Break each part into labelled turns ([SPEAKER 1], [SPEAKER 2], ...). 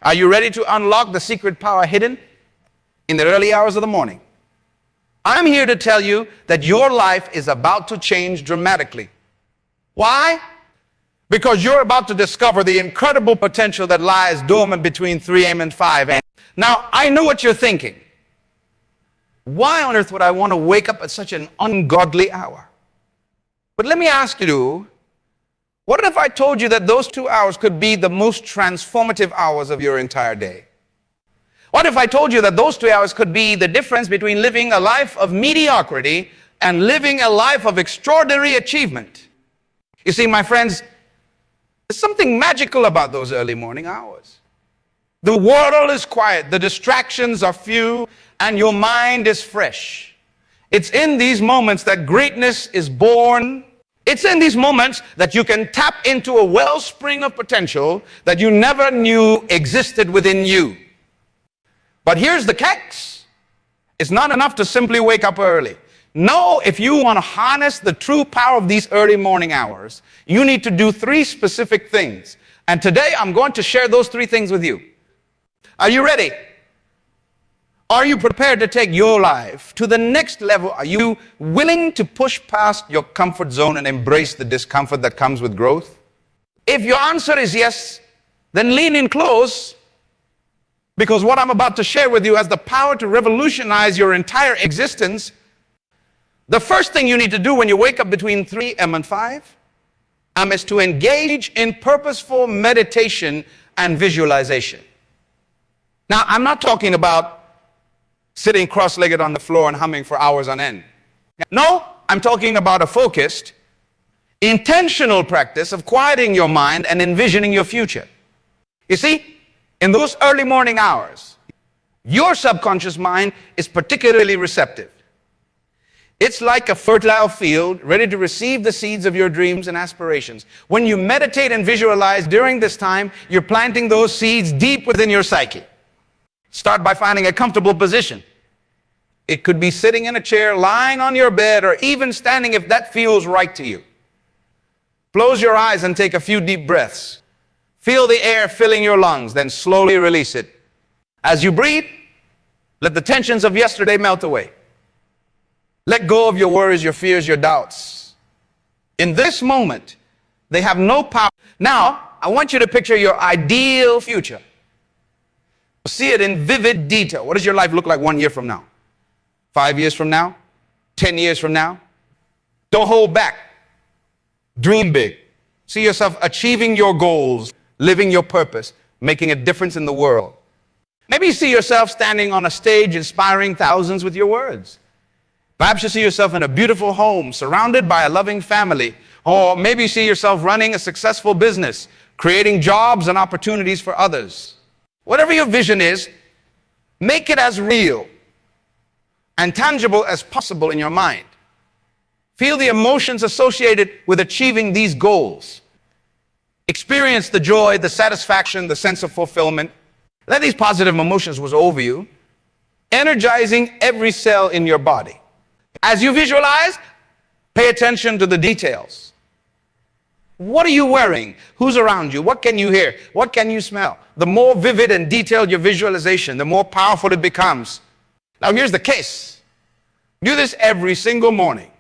[SPEAKER 1] Are you ready to unlock the secret power hidden in the early hours of the morning? I'm here to tell you that your life is about to change dramatically. Why? Because you're about to discover the incredible potential that lies dormant between 3 a.m. and 5 a.m. Now, I know what you're thinking. Why on earth would I want to wake up at such an ungodly hour? But let me ask you, what if I told you that those 2 hours could be the most transformative hours of your entire day? What if I told you that those 2 hours could be the difference between living a life of mediocrity and living a life of extraordinary achievement? You see, my friends, there's something magical about those early morning hours. The world is quiet, the distractions are few, and your mind is fresh. It's in these moments that greatness is born. It's in these moments that you can tap into a wellspring of potential that you never knew existed within you. But here's the catch. It's not enough to simply wake up early. No, if you want to harness the true power of these early morning hours, you need to do 3 specific things. And today I'm going to share those 3 things with you. Are you ready? Are you prepared to take your life to the next level? Are you willing to push past your comfort zone and embrace the discomfort that comes with growth? If your answer is yes, then lean in close, because what I'm about to share with you has the power to revolutionize your entire existence. The first thing you need to do when you wake up between 3 a.m. and 5 a.m. is to engage in purposeful meditation and visualization. Now, I'm not talking about sitting cross-legged on the floor and humming for hours on end. No, I'm talking about a focused, intentional practice of quieting your mind and envisioning your future. You see, in those early morning hours, your subconscious mind is particularly receptive. It's like a fertile field ready to receive the seeds of your dreams and aspirations. When you meditate and visualize during this time, you're planting those seeds deep within your psyche. Start by finding a comfortable position. It could be sitting in a chair, lying on your bed, or even standing if that feels right to you. Close your eyes and take a few deep breaths. Feel the air filling your lungs, then slowly release it. As you breathe, let the tensions of yesterday melt away. Let go of your worries, your fears, your doubts. In this moment, they have no power. Now, I want you to picture your ideal future. See it in vivid detail. What does your life look like 1 year from now? 5 years from now? 10 years from now? Don't hold back. Dream big. See yourself achieving your goals, living your purpose, making a difference in the world. Maybe you see yourself standing on a stage inspiring thousands with your words. Perhaps you see yourself in a beautiful home, surrounded by a loving family. Or maybe you see yourself running a successful business, creating jobs and opportunities for others. Whatever your vision is, make it as real and tangible as possible in your mind. Feel the emotions associated with achieving these goals. Experience the joy, the satisfaction, the sense of fulfillment. Let these positive emotions wash over you, energizing every cell in your body. As you visualize, pay attention to the details. What are you wearing? Who's around you? What can you hear? What can you smell? The more vivid and detailed your visualization, the more powerful it becomes. Now here's the case. Do this every single morning.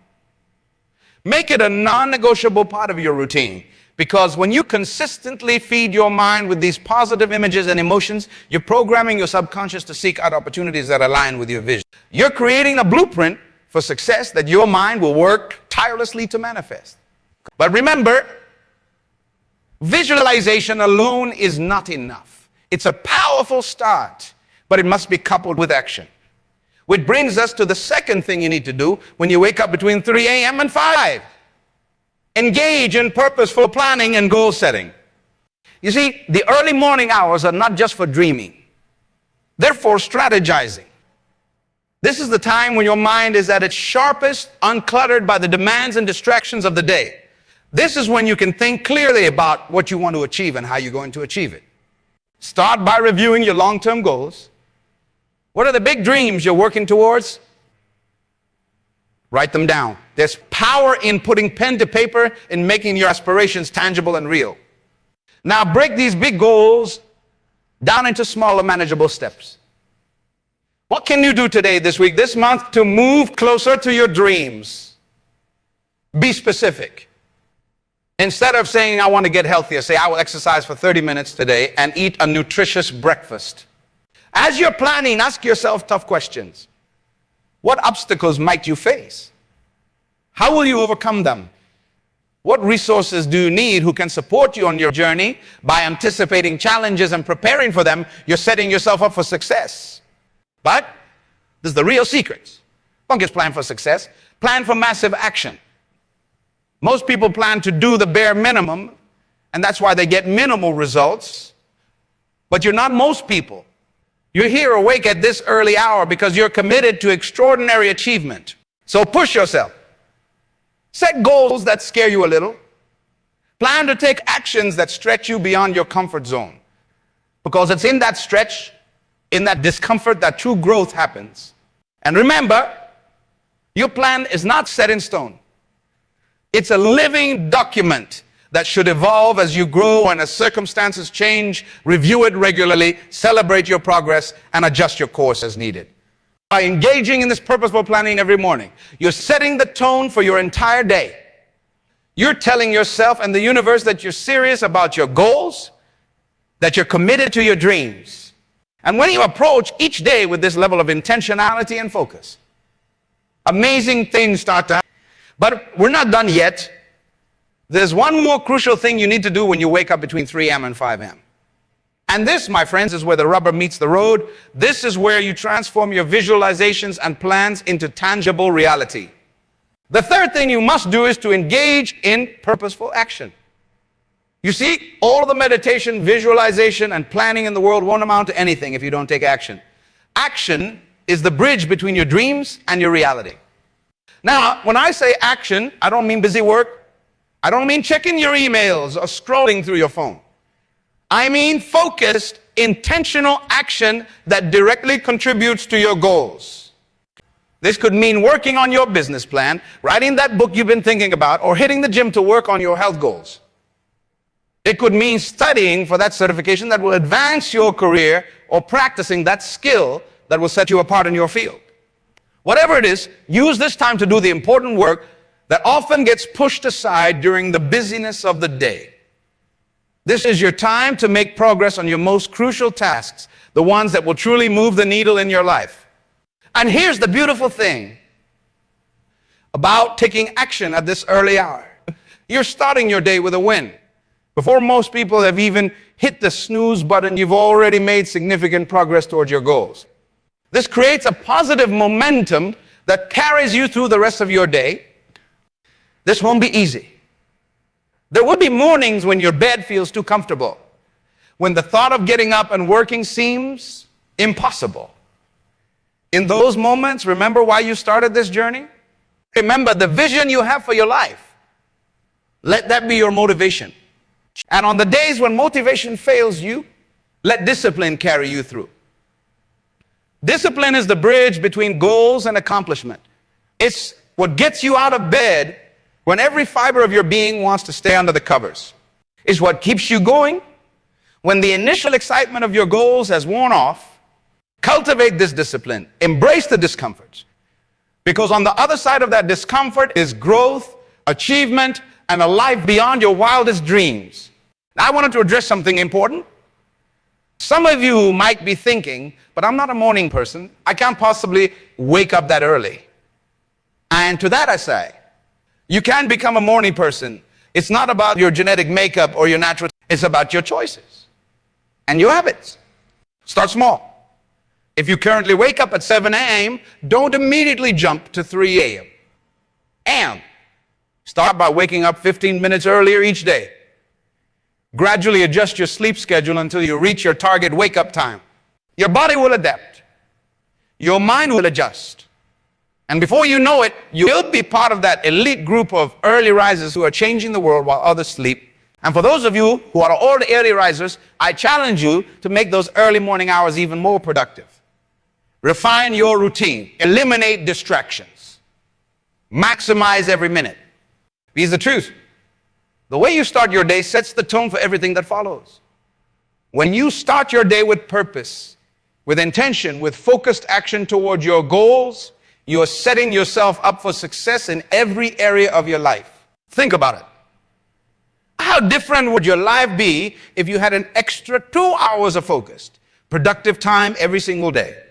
[SPEAKER 1] Make it a non-negotiable part of your routine, because when you consistently feed your mind with these positive images and emotions, you're programming your subconscious to seek out opportunities that align with your vision. You're creating a blueprint for success that your mind will work tirelessly to manifest. But remember, visualization alone is not enough. It's a powerful start, but it must be coupled with action. Which brings us to the second thing you need to do when you wake up between 3 a.m. and 5. Engage in purposeful planning and goal setting. You see, the early morning hours are not just for dreaming. They're for strategizing. This is the time when your mind is at its sharpest, uncluttered by the demands and distractions of the day. This is when you can think clearly about what you want to achieve and how you're going to achieve it. Start by reviewing your long-term goals. What are the big dreams you're working towards? Write them down. There's power in putting pen to paper and making your aspirations tangible and real. Now break these big goals down into smaller, manageable steps. What can you do today, this week, this month to move closer to your dreams? Be specific. Instead of saying, I want to get healthier, say, I will exercise for 30 minutes today and eat a nutritious breakfast. As you're planning, ask yourself tough questions. What obstacles might you face? How will you overcome them? What resources do you need who can support you on your journey? By anticipating challenges and preparing for them, you're setting yourself up for success. But this is the real secret. Don't just plan for success. Plan for massive action. Most people plan to do the bare minimum, and that's why they get minimal results. But you're not most people. You're here awake at this early hour because you're committed to extraordinary achievement. So push yourself. Set goals that scare you a little. Plan to take actions that stretch you beyond your comfort zone. Because it's in that stretch, in that discomfort, that true growth happens. And remember, your plan is not set in stone. It's a living document that should evolve as you grow and as circumstances change. Review it regularly, celebrate your progress, and adjust your course as needed. By engaging in this purposeful planning every morning, you're setting the tone for your entire day. You're telling yourself and the universe that you're serious about your goals, that you're committed to your dreams. And when you approach each day with this level of intentionality and focus, amazing things start to happen. But we're not done yet. There's one more crucial thing you need to do when you wake up between 3 a.m. and 5 a.m. And this, my friends, is where the rubber meets the road. This is where you transform your visualizations and plans into tangible reality. The third thing you must do is to engage in purposeful action. You see, all the meditation, visualization, and planning in the world won't amount to anything if you don't take action. Action is the bridge between your dreams and your reality. Now, when I say action, I don't mean busy work. I don't mean checking your emails or scrolling through your phone. I mean focused, intentional action that directly contributes to your goals. This could mean working on your business plan, writing that book you've been thinking about, or hitting the gym to work on your health goals. It could mean studying for that certification that will advance your career, or practicing that skill that will set you apart in your field. Whatever it is, use this time to do the important work that often gets pushed aside during the busyness of the day. This is your time to make progress on your most crucial tasks, the ones that will truly move the needle in your life. And here's the beautiful thing about taking action at this early hour. You're starting your day with a win. Before most people have even hit the snooze button, you've already made significant progress towards your goals. This creates a positive momentum that carries you through the rest of your day. This won't be easy. There will be mornings when your bed feels too comfortable, when the thought of getting up and working seems impossible. In those moments, remember why you started this journey? Remember the vision you have for your life. Let that be your motivation. And on the days when motivation fails you, let discipline carry you through. Discipline is the bridge between goals and accomplishment. It's what gets you out of bed when every fiber of your being wants to stay under the covers. It's what keeps you going when the initial excitement of your goals has worn off. Cultivate this discipline. Embrace the discomforts. Because on the other side of that discomfort is growth, achievement, and a life beyond your wildest dreams. Now, I wanted to address something important. Some of you might be thinking, but I'm not a morning person. I can't possibly wake up that early. And to that I say, you can become a morning person. It's not about your genetic makeup or your natural, it's about your choices and your habits. Start small. If you currently wake up at 7 a.m., don't immediately jump to 3 a.m. And start by waking up 15 minutes earlier each day. Gradually adjust your sleep schedule until you reach your target wake-up time. Your body will adapt. Your mind will adjust. And before you know it, you'll be part of that elite group of early risers who are changing the world while others sleep. And for those of you who are all the early risers, I challenge you to make those early morning hours even more productive. Refine your routine. Eliminate distractions. Maximize every minute. Because the truth, the way you start your day sets the tone for everything that follows. When you start your day with purpose, with intention, with focused action towards your goals, you are setting yourself up for success in every area of your life. Think about it. How different would your life be if you had an extra 2 hours of focused, productive time every single day?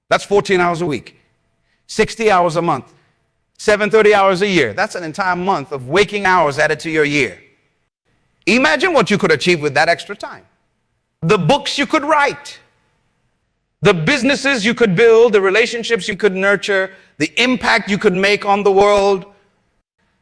[SPEAKER 1] That's 14 hours a week, 60 hours a month, 730 hours a year. That's an entire month of waking hours added to your year. Imagine what you could achieve with that extra time. The books you could write, the businesses you could build, the relationships you could nurture, the impact you could make on the world.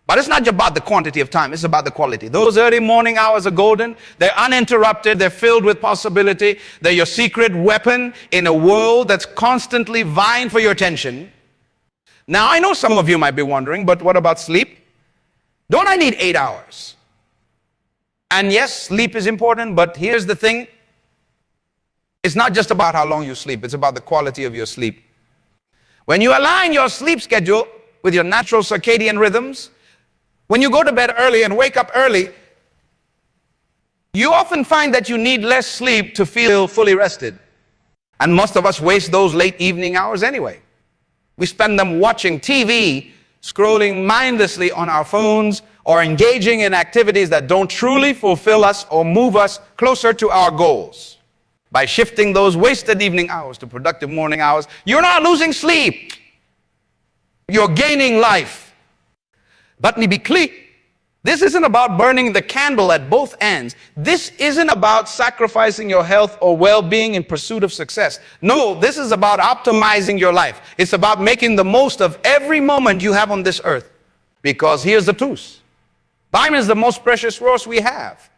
[SPEAKER 1] But it's not just about the quantity of time, it's about the quality. Those early morning hours are golden. They're uninterrupted. They're filled with possibility. They're your secret weapon in a world that's constantly vying for your attention. Now, I know some of you might be wondering, but what about sleep? Don't I need 8 hours? And yes, sleep is important, but here's the thing. It's not just about how long you sleep. It's about the quality of your sleep. When you align your sleep schedule with your natural circadian rhythms, when you go to bed early and wake up early, you often find that you need less sleep to feel fully rested. And most of us waste those late evening hours anyway. We spend them watching TV, scrolling mindlessly on our phones, or engaging in activities that don't truly fulfill us or move us closer to our goals. By shifting those wasted evening hours to productive morning hours, you're not losing sleep. You're gaining life. But let me be clear, this isn't about burning the candle at both ends. This isn't about sacrificing your health or well-being in pursuit of success. No, this is about optimizing your life. It's about making the most of every moment you have on this earth. Because here's the truth. Time is the most precious resource we have.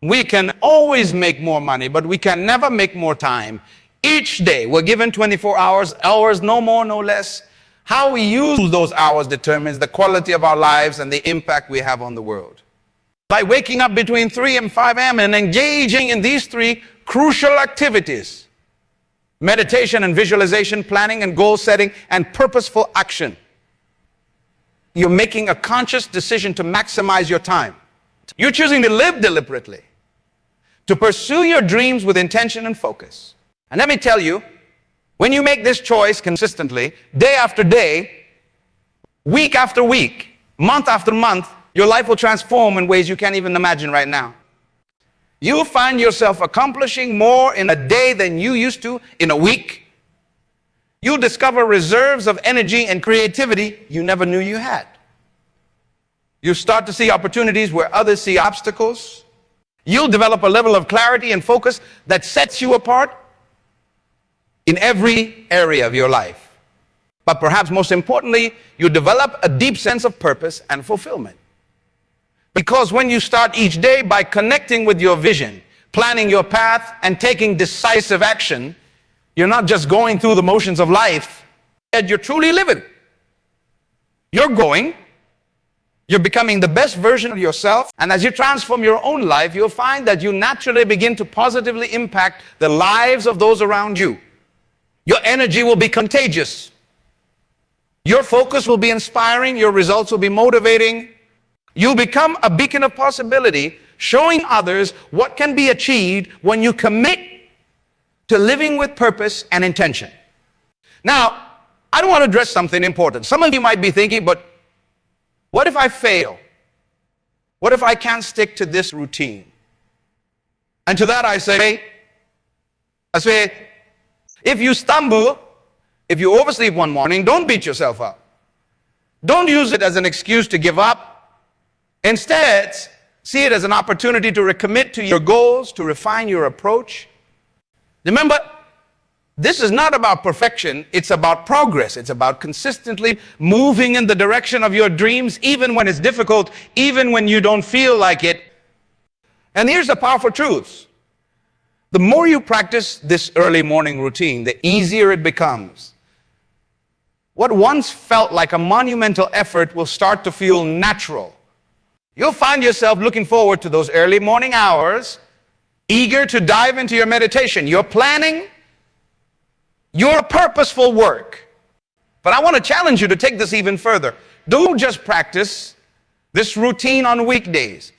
[SPEAKER 1] We can always make more money, but we can never make more time. Each day, we're given 24 hours, no more, no less. How we use those hours determines the quality of our lives and the impact we have on the world. By waking up between 3 and 5 a.m. and engaging in these three crucial activities, meditation and visualization, planning and goal setting, and purposeful action, you're making a conscious decision to maximize your time. You're choosing to live deliberately, to pursue your dreams with intention and focus. And let me tell you, when you make this choice consistently, day after day, week after week, month after month, your life will transform in ways you can't even imagine right now. You'll find yourself accomplishing more in a day than you used to in a week. You'll discover reserves of energy and creativity you never knew you had. You'll start to see opportunities where others see obstacles. You'll develop a level of clarity and focus that sets you apart in every area of your life. But perhaps most importantly, you develop a deep sense of purpose and fulfillment. Because when you start each day by connecting with your vision, planning your path, and taking decisive action, you're not just going through the motions of life, yet you're truly living. You're going, you're becoming the best version of yourself, and as you transform your own life, you'll find that you naturally begin to positively impact the lives of those around you. Your energy will be contagious. Your focus will be inspiring. Your results will be motivating. You'll become a beacon of possibility, showing others what can be achieved when you commit to living with purpose and intention. Now, I don't want to address something important. Some of you might be thinking, but what if I fail? What if I can't stick to this routine? And to that I say, if you stumble, if you oversleep one morning, don't beat yourself up. Don't use it as an excuse to give up. Instead, see it as an opportunity to recommit to your goals, to refine your approach. Remember, this is not about perfection, it's about progress. It's about consistently moving in the direction of your dreams, even when it's difficult, even when you don't feel like it. And here's the powerful truth. The more you practice this early morning routine, the easier it becomes. What once felt like a monumental effort will start to feel natural. You'll find yourself looking forward to those early morning hours, eager to dive into your meditation, your planning, your purposeful work. But I want to challenge you to take this even further. Don't just practice this routine on weekdays.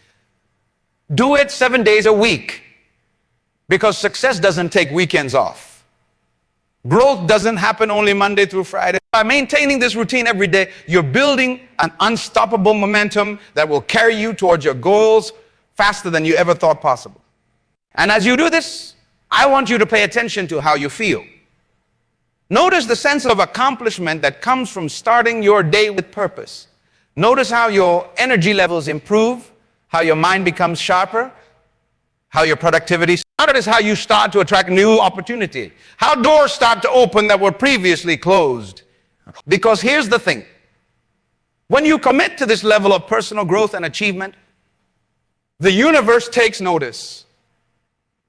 [SPEAKER 1] Do it 7 days a week, because success doesn't take weekends off. Growth doesn't happen only Monday through Friday. By maintaining this routine every day, you're building an unstoppable momentum that will carry you towards your goals faster than you ever thought possible. And as you do this, I want you to pay attention to how you feel. Notice the sense of accomplishment that comes from starting your day with purpose. Notice how your energy levels improve, how your mind becomes sharper, how your productivity. Notice how you start to attract new opportunity, how doors start to open that were previously closed. Because here's the thing. When you commit to this level of personal growth and achievement, the universe takes notice.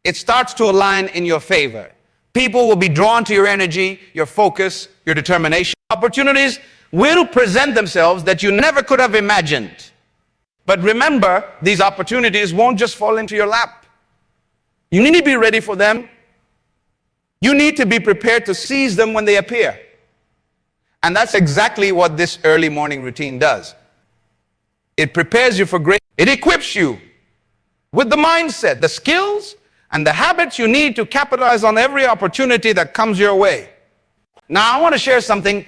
[SPEAKER 1] It starts to align in your favor. People will be drawn to your energy, your focus, your determination. Opportunities will present themselves that you never could have imagined. But remember, these opportunities won't just fall into your lap. You need to be ready for them. You need to be prepared to seize them when they appear. And that's exactly what this early morning routine does. It prepares you for great. It equips you with the mindset, the skills, and the habits you need to capitalize on every opportunity that comes your way. Now, I want to share something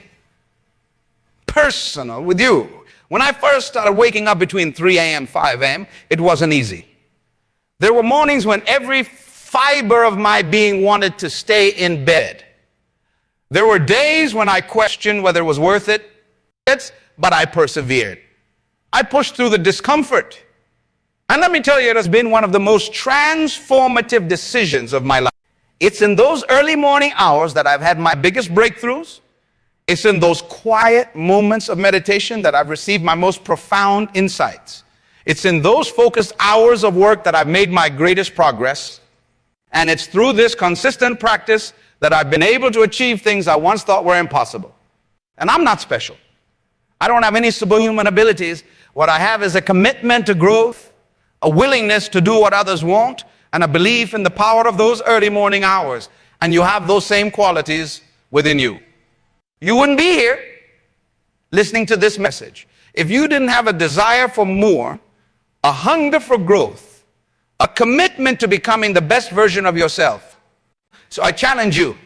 [SPEAKER 1] personal with you. When I first started waking up between 3 a.m. and 5 a.m., it wasn't easy. There were mornings when every fiber of my being wanted to stay in bed. There were days when I questioned whether it was worth it, but I persevered. I pushed through the discomfort. And let me tell you, it has been one of the most transformative decisions of my life. It's in those early morning hours that I've had my biggest breakthroughs. It's in those quiet moments of meditation that I've received my most profound insights. It's in those focused hours of work that I've made my greatest progress. And it's through this consistent practice that I've been able to achieve things I once thought were impossible. And I'm not special. I don't have any superhuman abilities. What I have is a commitment to growth, a willingness to do what others won't, and a belief in the power of those early morning hours. And you have those same qualities within you. You wouldn't be here listening to this message if you didn't have a desire for more, a hunger for growth, a commitment to becoming the best version of yourself. So I challenge you.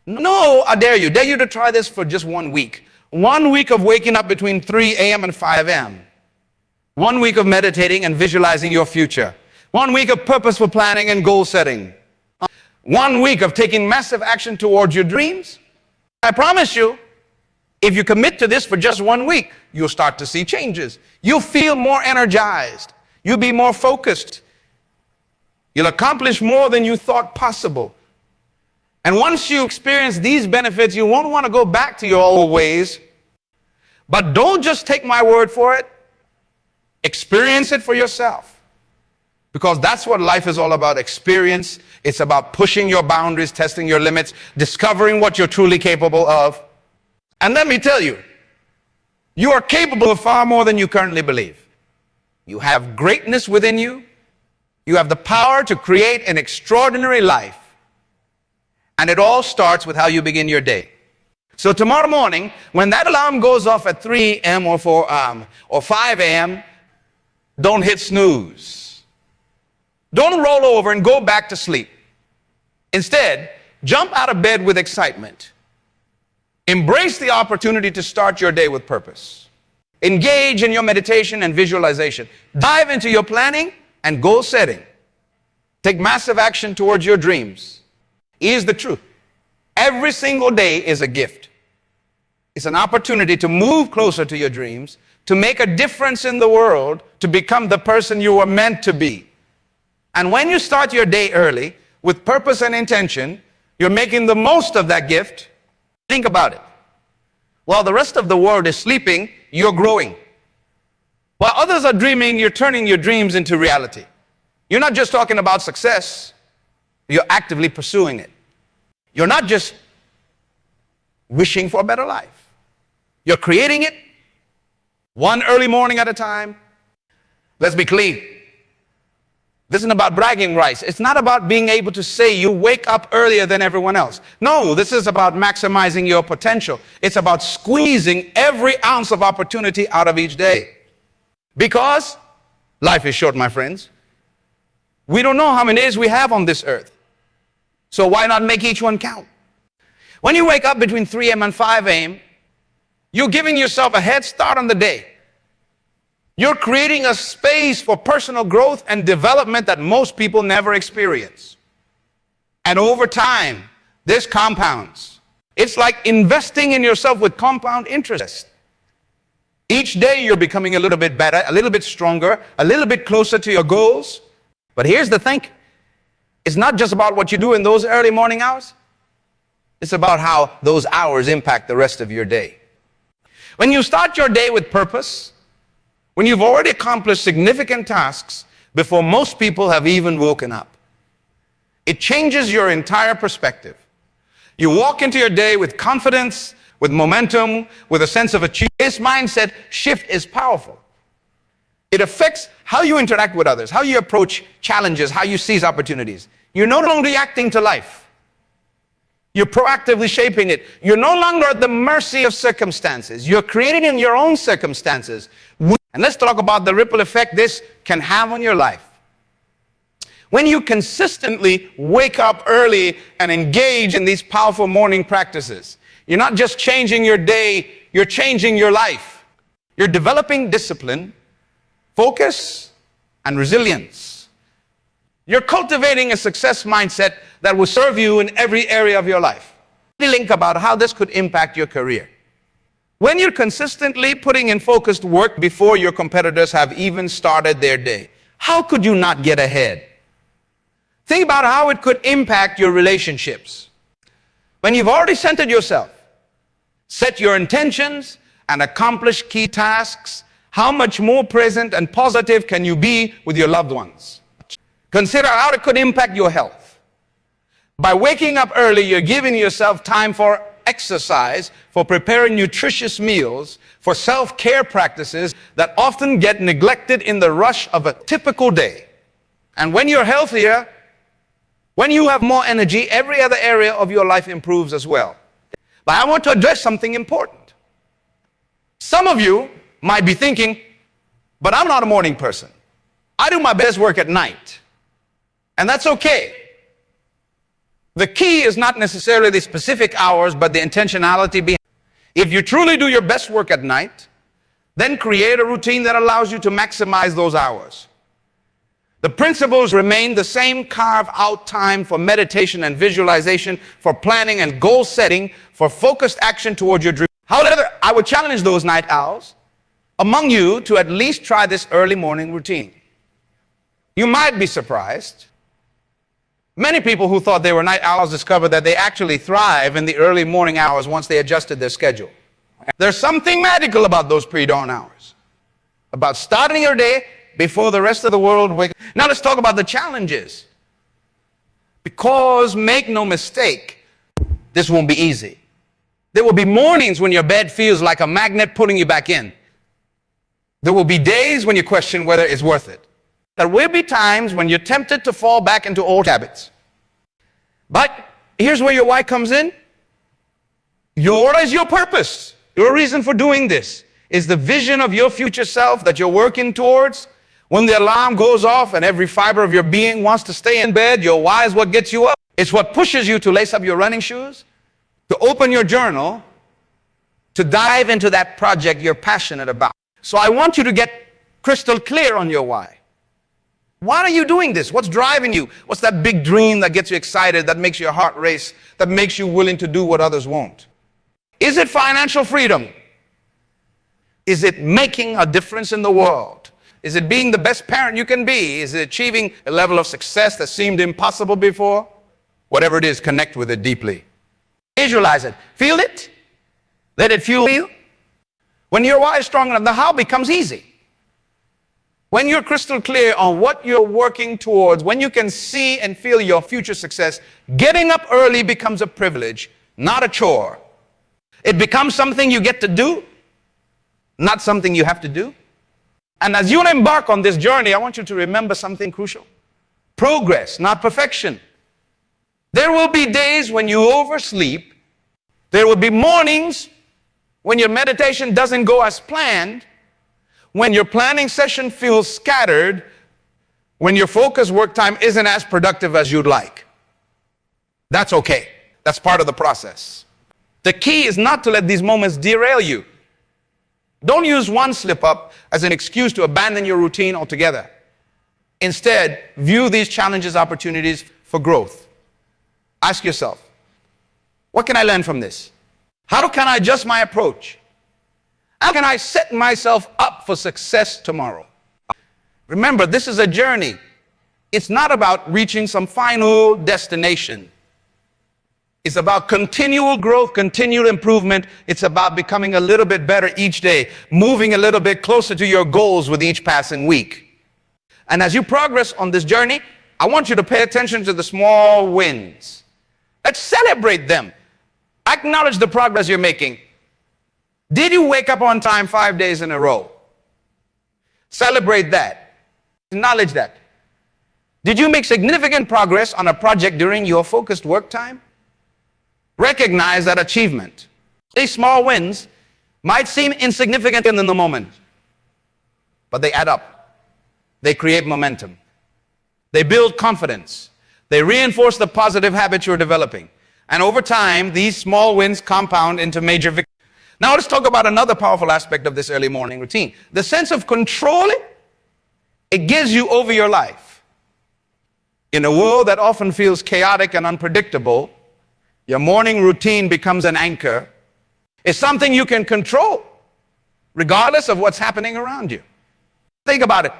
[SPEAKER 1] No, I dare you to try this for just 1 week. 1 week of waking up between 3 a.m. and 5 a.m. 1 week of meditating and visualizing your future. 1 week of purposeful planning and goal setting. 1 week of taking massive action towards your dreams. I promise you, if you commit to this for just 1 week, you'll start to see changes. You'll feel more energized. You'll be more focused. You'll accomplish more than you thought possible. And once you experience these benefits, you won't want to go back to your old ways. But don't just take my word for it. Experience it for yourself. Because that's what life is all about, experience. It's about pushing your boundaries, testing your limits, discovering what you're truly capable of. And let me tell you, you are capable of far more than you currently believe. You have greatness within you. You have the power to create an extraordinary life. And it all starts with how you begin your day. So tomorrow morning, when that alarm goes off at 3 a.m. or 5 a.m., don't hit snooze. Don't roll over and go back to sleep. Instead, jump out of bed with excitement. Embrace the opportunity to start your day with purpose. Engage in your meditation and visualization. Dive into your planning and goal setting. Take massive action towards your dreams. Here's the truth. Every single day is a gift. It's an opportunity to move closer to your dreams, to make a difference in the world, to become the person you were meant to be. And when you start your day early with purpose and intention, you're making the most of that gift. Think about it. While the rest of the world is sleeping, you're growing. While others are dreaming, you're turning your dreams into reality. You're not just talking about success, you're actively pursuing it. You're not just wishing for a better life. You're creating it one early morning at a time. Let's be clear. This isn't about bragging rights. It's not about being able to say you wake up earlier than everyone else. No, this is about maximizing your potential. It's about squeezing every ounce of opportunity out of each day. Because Life is short, my friends. We don't know how many days we have on this earth. So why not make each one count? When you wake up between 3 a.m. and 5 a.m., you're giving yourself a head start on the day. You're creating a space for personal growth and development that most people never experience. And over time, this compounds. It's like investing in yourself with compound interest. Each day you're becoming a little bit better, a little bit stronger, a little bit closer to your goals. But here's the thing. It's not just about what you do in those early morning hours. It's about how those hours impact the rest of your day. When you start your day with purpose, when you've already accomplished significant tasks before most people have even woken up, it changes your entire perspective. You walk into your day with confidence, with momentum, with a sense of achievement. This mindset shift is powerful. It affects how you interact with others, how you approach challenges, how you seize opportunities. You're no longer reacting to life. You're proactively shaping it. You're no longer at the mercy of circumstances. You're creating in your own circumstances. And let's talk about the ripple effect this can have on your life. When you consistently wake up early and engage in these powerful morning practices, you're not just changing your day, you're changing your life. You're developing discipline, focus, and resilience. You're cultivating a success mindset that will serve you in every area of your life. Think about how this could impact your career. When you're consistently putting in focused work before your competitors have even started their day, how could you not get ahead? Think about how it could impact your relationships. When you've already centered yourself, set your intentions, and accomplished key tasks, how much more present and positive can you be with your loved ones? Consider how it could impact your health. By waking up early, you're giving yourself time for exercise, for preparing nutritious meals, for self-care practices that often get neglected in the rush of a typical day. And when you're healthier, when you have more energy, every other area of your life improves as well. But I want to address something important. Some of you might be thinking, but I'm not a morning person. I do my best work at night. And that's okay. The key is not necessarily the specific hours, but the intentionality behind it. If you truly do your best work at night, then create a routine that allows you to maximize those hours. The principles remain the same. Carve out time for meditation and visualization, for planning and goal setting, for focused action toward your dream. However, I would challenge those night owls among you to at least try this early morning routine. You might be surprised. Many people who thought they were night owls discovered that they actually thrive in the early morning hours once they adjusted their schedule. There's something magical about those pre-dawn hours, about starting your day before the rest of the world wakes up. Now let's talk about the challenges. Because make no mistake, this won't be easy. There will be mornings when your bed feels like a magnet pulling you back in. There will be days when you question whether it's worth it. There will be times when you're tempted to fall back into old habits. But here's where your why comes in. What is your purpose? Your reason for doing this is the vision of your future self that you're working towards. When the alarm goes off and every fiber of your being wants to stay in bed, your why is what gets you up. It's what pushes you to lace up your running shoes, to open your journal, to dive into that project you're passionate about. So I want you to get crystal clear on your why. Why are you doing this? What's driving you? What's that big dream that gets you excited, that makes your heart race, that makes you willing to do what others won't? Is it financial freedom? Is it making a difference in the world? Is it being the best parent you can be? Is it achieving a level of success that seemed impossible before? Whatever it is, connect with it deeply. Visualize it. Feel it. Let it fuel you. When your why is strong enough, the how becomes easy. When you're crystal clear on what you're working towards, when you can see and feel your future success, getting up early becomes a privilege, not a chore. It becomes something you get to do, not something you have to do. And as you embark on this journey, I want you to remember something crucial. Progress, not perfection. There will be days when you oversleep. There will be mornings when your meditation doesn't go as planned, When your planning session feels scattered, when your focused work time isn't as productive as you'd like. That's okay. That's part of the process. The key is not to let these moments derail you. Don't use one slip up as an excuse to abandon your routine altogether. Instead, view these challenges as opportunities for growth. Ask yourself, what can I learn from this? How can I adjust my approach? How can I set myself up for success tomorrow? Remember, this is a journey. It's not about reaching some final destination. It's about continual growth, continual improvement. It's about becoming a little bit better each day, moving a little bit closer to your goals with each passing week. And as you progress on this journey, I want you to pay attention to the small wins. Let's celebrate them. Acknowledge the progress you're making. Did you wake up on time 5 days in a row? Celebrate that. Acknowledge that. Did you make significant progress on a project during your focused work time? Recognize that achievement. These small wins might seem insignificant in the moment, but they add up. They create momentum. They build confidence. They reinforce the positive habits you're developing. And over time, these small wins compound into major victories. Now let's talk about another powerful aspect of this early morning routine. The sense of control it gives you over your life. In a world that often feels chaotic and unpredictable, your morning routine becomes an anchor. It's something you can control, regardless of what's happening around you. Think about it.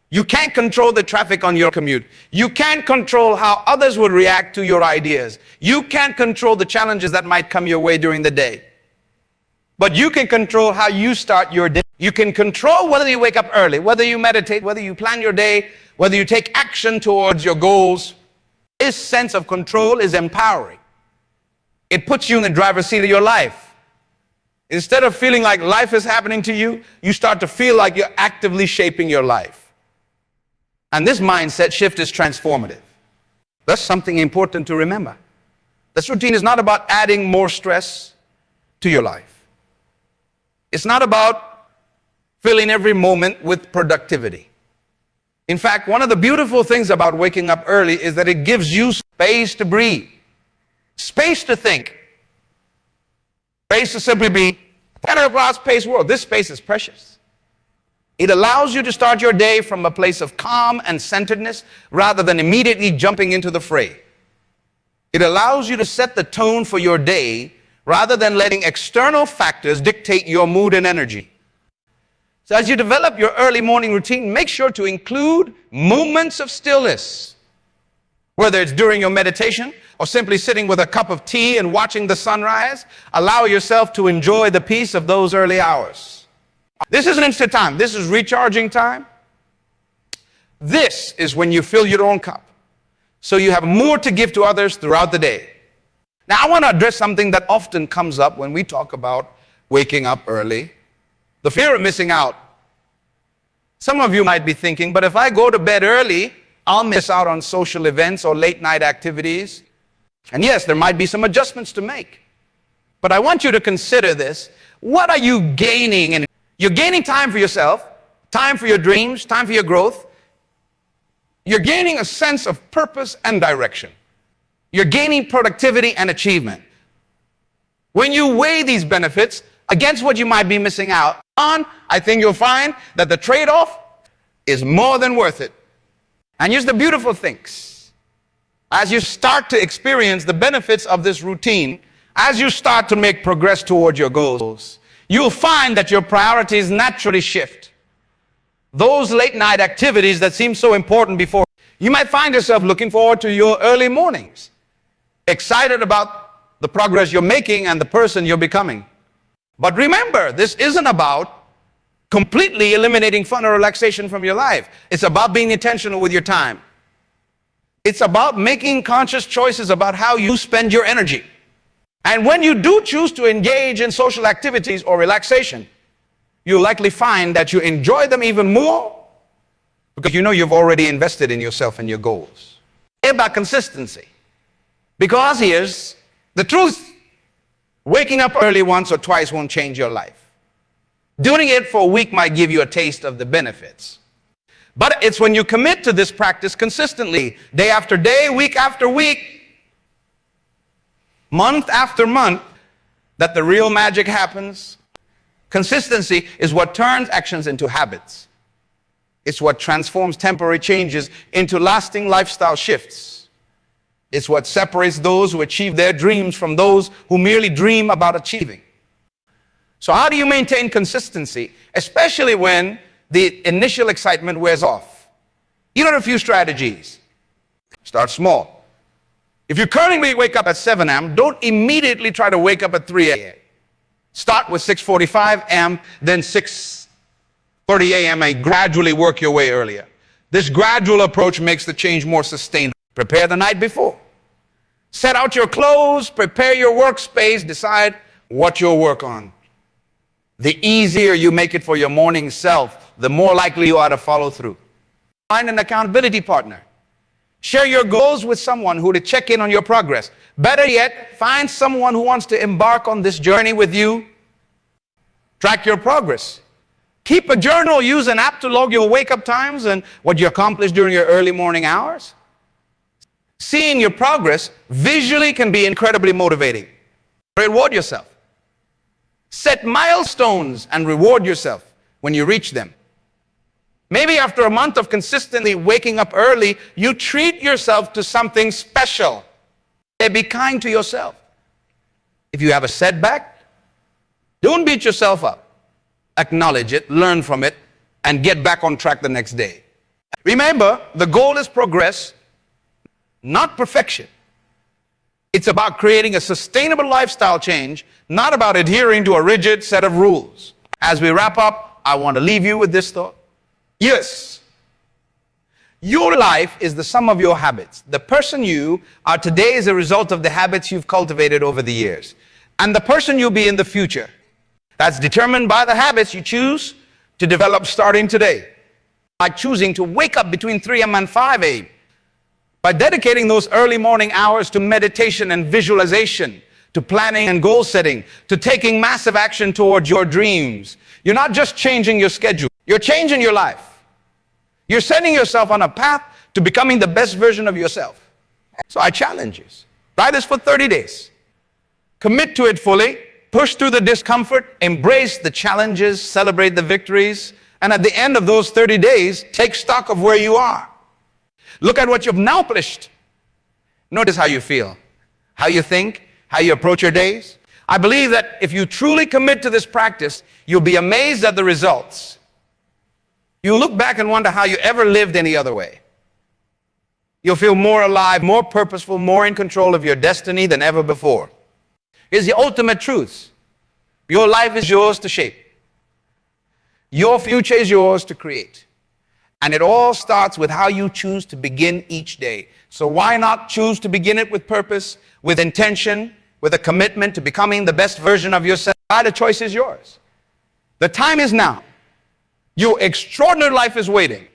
[SPEAKER 1] You can't control the traffic on your commute. You can't control how others would react to your ideas. You can't control the challenges that might come your way during the day. But you can control how you start your day. You can control whether you wake up early, whether you meditate, whether you plan your day, whether you take action towards your goals. This sense of control is empowering. It puts you in the driver's seat of your life. Instead of feeling like life is happening to you, you start to feel like you're actively shaping your life. And this mindset shift is transformative. That's something important to remember. This routine is not about adding more stress to your life. It's not about filling every moment with productivity. In fact, one of the beautiful things about waking up early is that it gives you space to breathe, space to think, space to simply be in a fast-paced world. This space is precious. It allows you to start your day from a place of calm and centeredness rather than immediately jumping into the fray. It allows you to set the tone for your day rather than letting external factors dictate your mood and energy. So as you develop your early morning routine, make sure to include moments of stillness, whether it's during your meditation or simply sitting with a cup of tea and watching the sunrise. Allow yourself to enjoy the peace of those early hours. This isn't instant time. This is recharging time. This is when you fill your own cup, so you have more to give to others throughout the day. Now, I want to address something that often comes up when we talk about waking up early, the fear of missing out. Some of you might be thinking, but if I go to bed early, I'll miss out on social events or late night activities. And yes, there might be some adjustments to make. But I want you to consider this. What are you gaining? You're gaining time for yourself, time for your dreams, time for your growth. You're gaining a sense of purpose and direction. You're gaining productivity and achievement. When you weigh these benefits against what you might be missing out on, I think you'll find that the trade-off is more than worth it. And here's the beautiful things. As you start to experience the benefits of this routine, as you start to make progress toward your goals, you'll find that your priorities naturally shift. Those late night activities that seem so important before, you might find yourself looking forward to your early mornings, excited about the progress you're making and the person you're becoming. But remember, this isn't about completely eliminating fun or relaxation from your life. It's about being intentional with your time. It's about making conscious choices about how you spend your energy. And when you do choose to engage in social activities or relaxation, you'll likely find that you enjoy them even more because you know you've already invested in yourself and your goals. It's about consistency. Because here's the truth. Waking up early once or twice won't change your life. Doing it for a week might give you a taste of the benefits. But it's when you commit to this practice consistently, day after day, week after week, month after month, that the real magic happens. Consistency is what turns actions into habits. It's what transforms temporary changes into lasting lifestyle shifts. It's what separates those who achieve their dreams from those who merely dream about achieving. So how do you maintain consistency, especially when the initial excitement wears off? Here are a few strategies. Start small. If you currently wake up at 7 a.m., don't immediately try to wake up at 3 a.m. Start with 6:45 a.m., then 6:30 a.m., and gradually work your way earlier. This gradual approach makes the change more sustainable. Prepare the night before. Set out your clothes, prepare your workspace, decide what you'll work on. The easier you make it for your morning self, the more likely you are to follow through. Find an accountability partner. Share your goals with someone who to check in on your progress. Better yet, find someone who wants to embark on this journey with you. Track your progress. Keep a journal. Use an app to log your wake-up times and what you accomplished during your early morning hours. Seeing your progress visually can be incredibly motivating. Reward yourself. Set milestones and reward yourself when you reach them. Maybe after a month of consistently waking up early, you treat yourself to something special. Be kind to yourself. If you have a setback, don't beat yourself up. Acknowledge it, learn from it, and get back on track the next day. Remember, the goal is progress, not perfection. It's about creating a sustainable lifestyle change, not about adhering to a rigid set of rules. As we wrap up, I want to leave you with this thought. Yes, your life is the sum of your habits. The person you are today is a result of the habits you've cultivated over the years. And the person you'll be in the future, that's determined by the habits you choose to develop starting today. Like choosing to wake up between 3 a.m. and 5 a.m. By dedicating those early morning hours to meditation and visualization, to planning and goal setting, to taking massive action towards your dreams. You're not just changing your schedule, you're changing your life. You're setting yourself on a path to becoming the best version of yourself. So I challenge you. Try this for 30 days. Commit to it fully, push through the discomfort, embrace the challenges, celebrate the victories, and at the end of those 30 days, take stock of where you are. Look at what you've now accomplished. Notice how you feel, how you think, how you approach your days. I believe that if you truly commit to this practice, you'll be amazed at the results. You'll look back and wonder how you ever lived any other way. You'll feel more alive, more purposeful, more in control of your destiny than ever before. Here's the ultimate truth. Your life is yours to shape. Your future is yours to create. And it all starts with how you choose to begin each day. So why not choose to begin it with purpose, with intention, with a commitment to becoming the best version of yourself? The choice is yours. The time is now. Your extraordinary life is waiting.